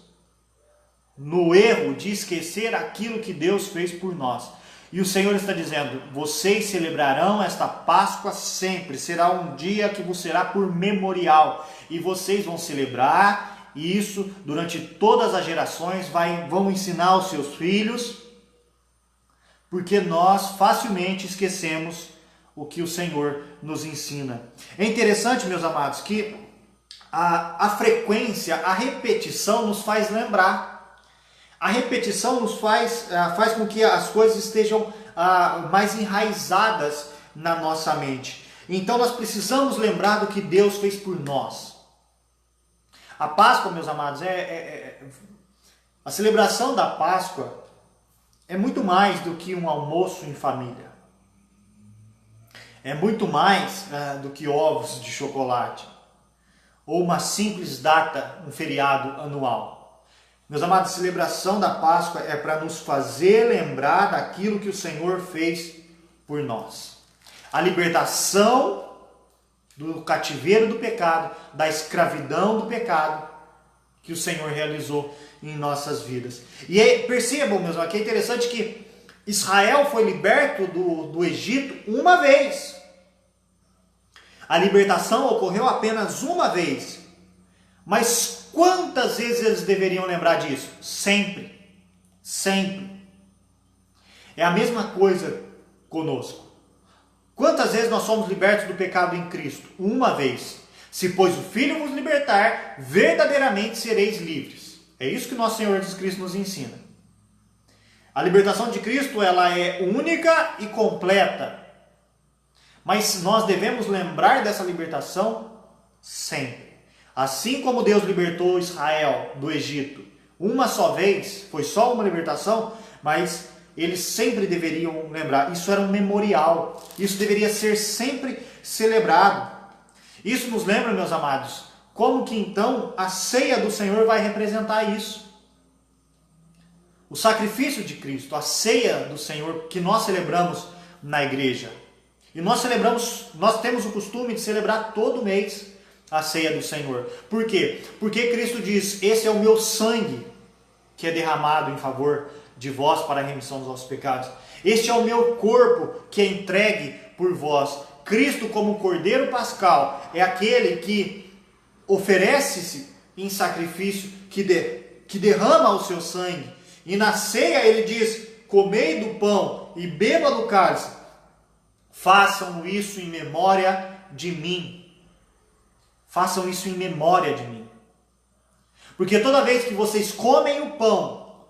no erro de esquecer aquilo que Deus fez por nós. E o Senhor está dizendo: vocês celebrarão esta Páscoa sempre, será um dia que vos será por memorial, e vocês vão celebrar isso durante todas as gerações, vão ensinar aos seus filhos, porque nós facilmente esquecemos o que o Senhor nos ensina. É interessante, meus amados, que a frequência, a repetição nos faz lembrar. A repetição nos faz com que as coisas estejam mais enraizadas na nossa mente. Então nós precisamos lembrar do que Deus fez por nós. A Páscoa, meus amados, a celebração da Páscoa é muito mais do que um almoço em família. É muito mais do que ovos de chocolate. Ou uma simples data, um feriado anual. Meus amados, a celebração da Páscoa é para nos fazer lembrar daquilo que o Senhor fez por nós. A libertação do cativeiro do pecado, da escravidão do pecado que o Senhor realizou em nossas vidas. E aí, percebam, meus amados, que é interessante que Israel foi liberto do Egito uma vez. A libertação ocorreu apenas uma vez. Mas quantas vezes eles deveriam lembrar disso? Sempre. Sempre. É a mesma coisa conosco. Quantas vezes nós somos libertos do pecado em Cristo? Uma vez. Se, pois, o Filho vos libertar, verdadeiramente sereis livres. É isso que nosso Senhor Jesus Cristo nos ensina. A libertação de Cristo, ela é única e completa. Mas nós devemos lembrar dessa libertação sempre. Assim como Deus libertou Israel do Egito uma só vez, foi só uma libertação, mas eles sempre deveriam lembrar. Isso era um memorial. Isso deveria ser sempre celebrado. Isso nos lembra, meus amados, como que então a ceia do Senhor vai representar isso. O sacrifício de Cristo, a ceia do Senhor que nós celebramos na igreja. E nós temos o costume de celebrar todo mês a ceia do Senhor. Por quê? Porque Cristo diz: esse é o meu sangue que é derramado em favor de vós para a remissão dos vossos pecados. Este é o meu corpo que é entregue por vós. Cristo, como Cordeiro Pascal, é aquele que oferece-se em sacrifício, que derrama o seu sangue. E na ceia ele diz: comei do pão e beba do cálice. Façam isso em memória de mim. Façam isso em memória de mim. Porque toda vez que vocês comem o pão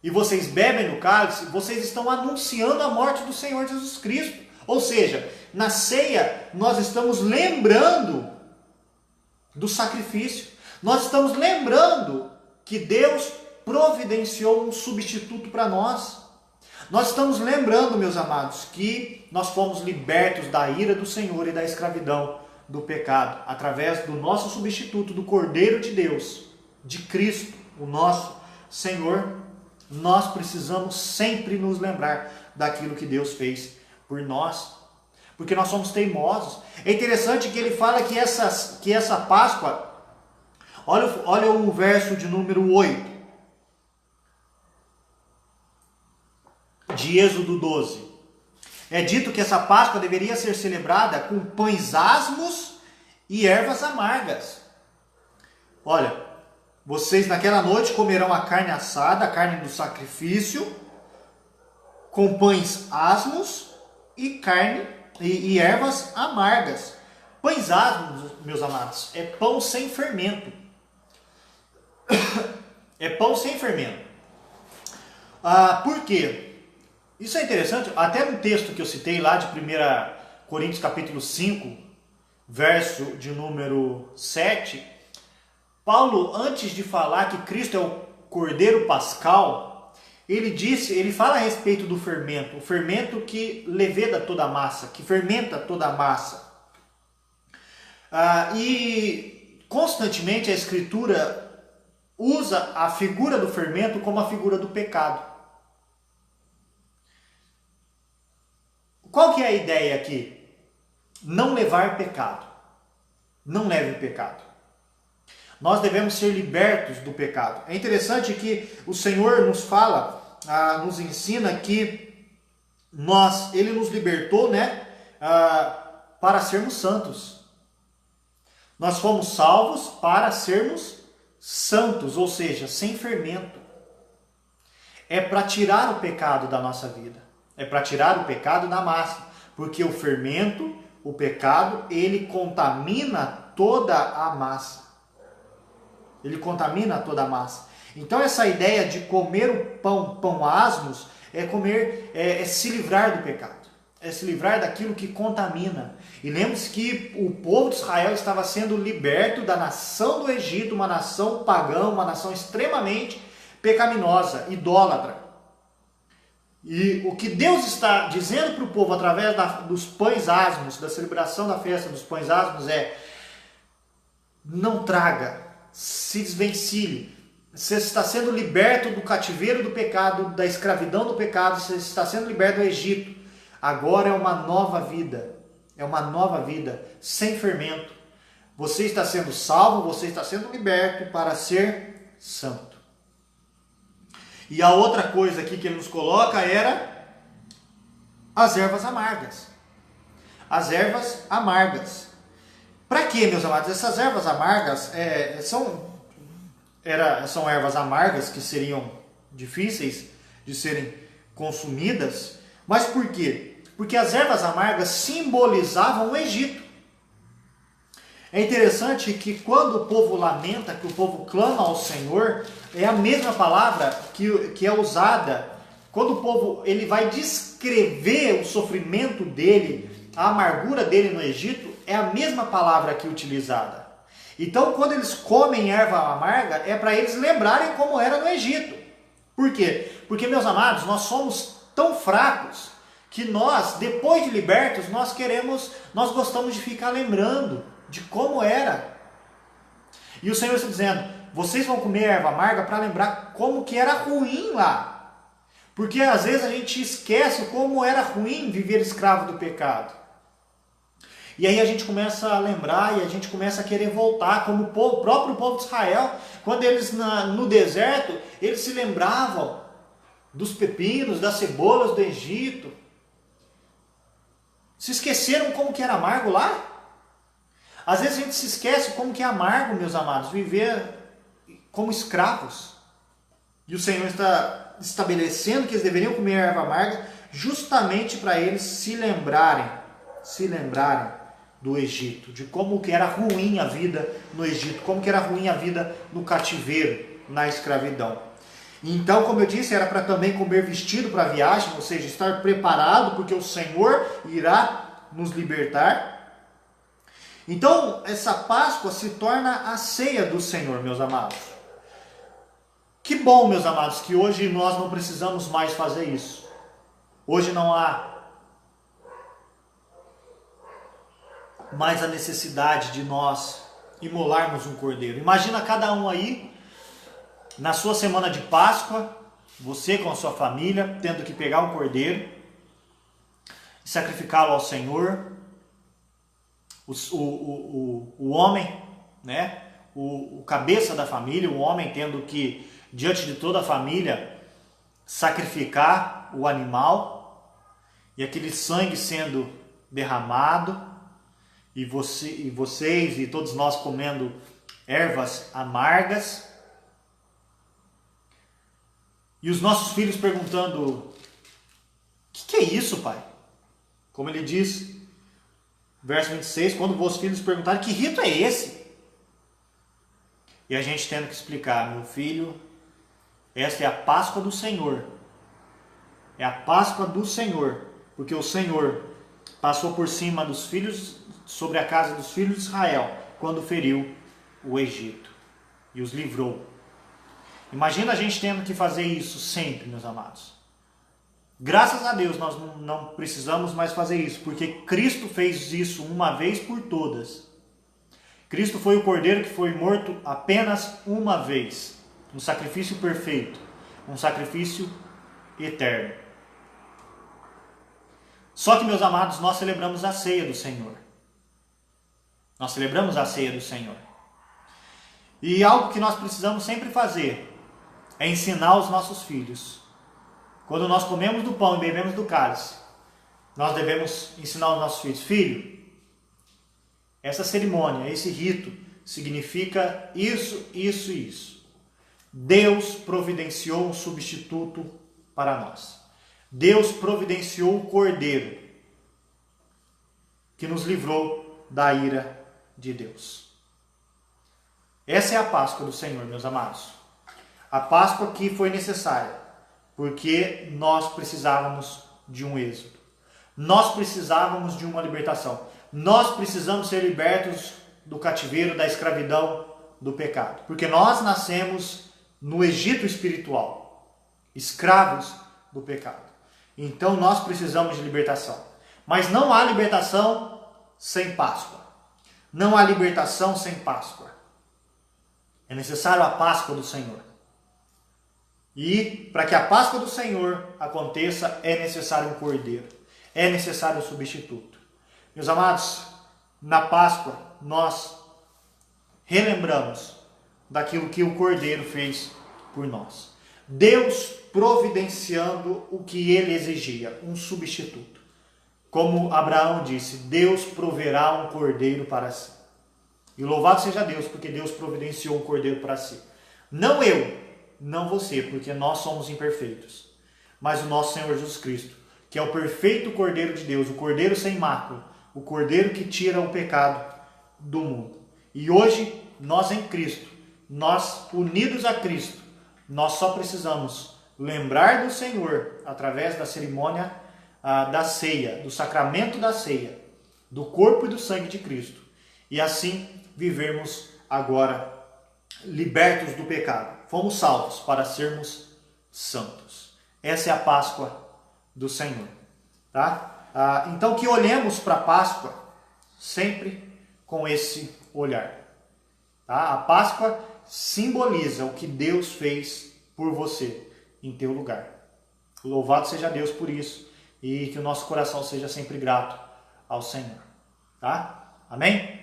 e vocês bebem do cálice, vocês estão anunciando a morte do Senhor Jesus Cristo. Ou seja, na ceia nós estamos lembrando do sacrifício. Nós estamos lembrando que Deus providenciou um substituto para nós. Nós estamos lembrando, meus amados, que nós fomos libertos da ira do Senhor e da escravidão do pecado, através do nosso substituto, do Cordeiro de Deus, de Cristo, o nosso Senhor. Nós precisamos sempre nos lembrar daquilo que Deus fez por nós, porque nós somos teimosos. É interessante que ele fala que essa Páscoa, olha o verso de número 8, de Êxodo 12. É dito que essa Páscoa deveria ser celebrada com pães asmos e ervas amargas. Olha, vocês naquela noite comerão a carne assada, a carne do sacrifício, com pães asmos e ervas amargas. Pães asmos, meus amados, é pão sem fermento. É pão sem fermento. Por quê? Isso é interessante, até no texto que eu citei lá de 1 Coríntios capítulo 5, verso de número 7, Paulo, antes de falar que Cristo é o Cordeiro Pascal, ele fala a respeito do fermento, o fermento que leveda toda a massa, que fermenta toda a massa. E constantemente a Escritura usa a figura do fermento como a figura do pecado. Qual que é a ideia aqui? Não levar pecado. Não leve pecado. Nós devemos ser libertos do pecado. É interessante que o Senhor nos fala, nos ensina que Ele nos libertou, né, para sermos santos. Nós fomos salvos para sermos santos, ou seja, sem fermento. É para tirar o pecado da nossa vida. É para tirar o pecado da massa. Porque o fermento, o pecado, ele contamina toda a massa. Ele contamina toda a massa. Então essa ideia de comer o pão asmos, é se livrar do pecado. É se livrar daquilo que contamina. E lembre-se que o povo de Israel estava sendo liberto da nação do Egito, uma nação pagã, uma nação extremamente pecaminosa, idólatra. E o que Deus está dizendo para o povo através dos pães asmos, da celebração da festa dos pães asmos é: não traga, se desvencilhe. Você está sendo liberto do cativeiro do pecado, da escravidão do pecado, você está sendo liberto do Egito. Agora é uma nova vida, sem fermento. Você está sendo salvo, você está sendo liberto para ser santo. E a outra coisa aqui que ele nos coloca era as ervas amargas. As ervas amargas. Para quê, meus amados? Essas ervas amargas são ervas amargas que seriam difíceis de serem consumidas. Mas por quê? Porque as ervas amargas simbolizavam o Egito. É interessante que quando o povo lamenta, que o povo clama ao Senhor, é a mesma palavra que é usada quando o povo ele vai descrever o sofrimento dele, a amargura dele no Egito, é a mesma palavra aqui utilizada. Então, quando eles comem erva amarga, é para eles lembrarem como era no Egito. Por quê? Porque, meus amados, nós somos tão fracos que nós, depois de libertos, nós gostamos de ficar lembrando de como era. E o Senhor está dizendo, vocês vão comer erva amarga para lembrar como que era ruim lá. Porque às vezes a gente esquece como era ruim viver escravo do pecado. E aí a gente começa a lembrar e a gente começa a querer voltar, como o próprio povo de Israel, quando eles no deserto, eles se lembravam dos pepinos, das cebolas do Egito. Se esqueceram como que era amargo lá? Às vezes a gente se esquece como que é amargo, meus amados, viver como escravos. E o Senhor está estabelecendo que eles deveriam comer erva amarga justamente para eles se lembrarem do Egito, de como que era ruim a vida no Egito, como que era ruim a vida no cativeiro, na escravidão. Então, como eu disse, era para também comer vestido para a viagem, ou seja, estar preparado, porque o Senhor irá nos libertar. Então, essa Páscoa se torna a ceia do Senhor, meus amados. Que bom, meus amados, que hoje nós não precisamos mais fazer isso. Hoje não há mais a necessidade de nós imolarmos um cordeiro. Imagina cada um aí, na sua semana de Páscoa, você com a sua família, tendo que pegar um cordeiro e sacrificá-lo ao Senhor. O homem, né? O cabeça da família, o homem tendo que, diante de toda a família, sacrificar o animal e aquele sangue sendo derramado e vocês e todos nós comendo ervas amargas e os nossos filhos perguntando: o que é isso, pai? Como ele diz, verso 26, quando vossos filhos perguntarem: que rito é esse? E a gente tendo que explicar: meu filho, esta é a Páscoa do Senhor. É a Páscoa do Senhor, porque o Senhor passou por cima dos filhos, sobre a casa dos filhos de Israel, quando feriu o Egito e os livrou. Imagina a gente tendo que fazer isso sempre, meus amados. Graças a Deus nós não precisamos mais fazer isso, porque Cristo fez isso uma vez por todas. Cristo foi o cordeiro que foi morto apenas uma vez, um sacrifício perfeito, um sacrifício eterno. Só que, meus amados, nós celebramos a ceia do Senhor. Nós celebramos a ceia do Senhor. E algo que nós precisamos sempre fazer é ensinar os nossos filhos. Quando nós comemos do pão e bebemos do cálice, nós devemos ensinar os nossos filhos: filho, essa cerimônia, esse rito, significa isso, isso e isso. Deus providenciou um substituto para nós. Deus providenciou o cordeiro que nos livrou da ira de Deus. Essa é a Páscoa do Senhor, meus amados. A Páscoa que foi necessária, porque nós precisávamos de um êxodo. Nós precisávamos de uma libertação. Nós precisamos ser libertos do cativeiro, da escravidão, do pecado. Porque nós nascemos no Egito espiritual, escravos do pecado. Então nós precisamos de libertação. Mas não há libertação sem Páscoa. Não há libertação sem Páscoa. É necessário a Páscoa do Senhor. E para que a Páscoa do Senhor aconteça, é necessário um cordeiro. É necessário um substituto. Meus amados, na Páscoa nós relembramos daquilo que o cordeiro fez por nós. Deus providenciando o que ele exigia, um substituto. Como Abraão disse, Deus proverá um cordeiro para si. E louvado seja Deus, porque Deus providenciou um cordeiro para si. Não eu, não você, porque nós somos imperfeitos. Mas o nosso Senhor Jesus Cristo, que que é o perfeito Cordeiro de Deus, o Cordeiro sem mácula, o Cordeiro que tira o pecado do mundo. E hoje, nós em Cristo, nós unidos a Cristo, nós só precisamos lembrar do Senhor através da cerimônia da ceia, do sacramento da ceia, do corpo e do sangue de Cristo. E assim vivermos agora libertos do pecado. Fomos salvos para sermos santos. Essa é a Páscoa do Senhor. Tá? Então que olhemos para a Páscoa sempre com esse olhar. Tá? A Páscoa simboliza o que Deus fez por você em teu lugar. Louvado seja Deus por isso e que o nosso coração seja sempre grato ao Senhor. Tá? Amém?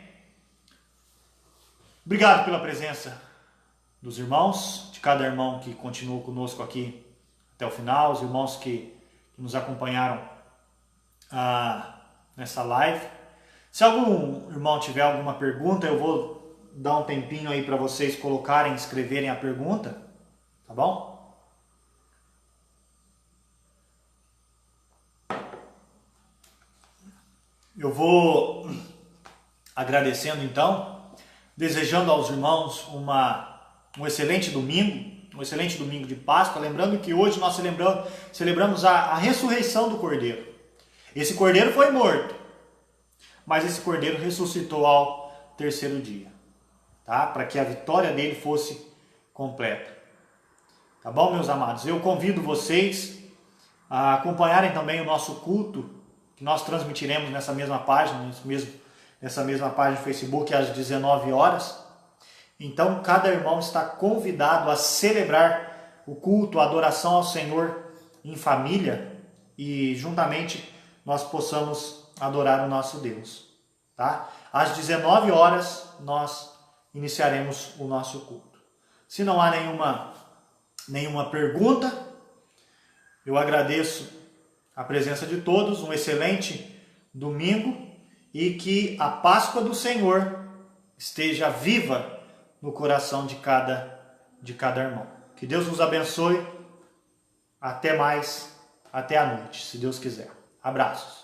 Obrigado pela presença dos irmãos, de cada irmão que continuou conosco aqui até o final, os irmãos que nos acompanharam nessa live. Se algum irmão tiver alguma pergunta, eu vou dar um tempinho aí para vocês colocarem, escreverem a pergunta, tá bom? Eu vou agradecendo então, desejando aos irmãos um excelente domingo de Páscoa, lembrando que hoje nós celebramos a ressurreição do Cordeiro. Esse Cordeiro foi morto, mas esse Cordeiro ressuscitou ao terceiro dia, tá? Para que a vitória dele fosse completa. Tá bom, meus amados? Eu convido vocês a acompanharem também o nosso culto, que nós transmitiremos nessa mesma página, nessa mesma página do Facebook, às 19 horas. Então, cada irmão está convidado a celebrar o culto, a adoração ao Senhor em família e juntamente nós possamos adorar o nosso Deus. Tá? Às 19 horas nós iniciaremos o nosso culto. Se não há nenhuma pergunta, eu agradeço a presença de todos, um excelente domingo e que a Páscoa do Senhor esteja viva no coração de cada irmão. Que Deus nos abençoe. Até mais, até a noite, se Deus quiser. Abraços.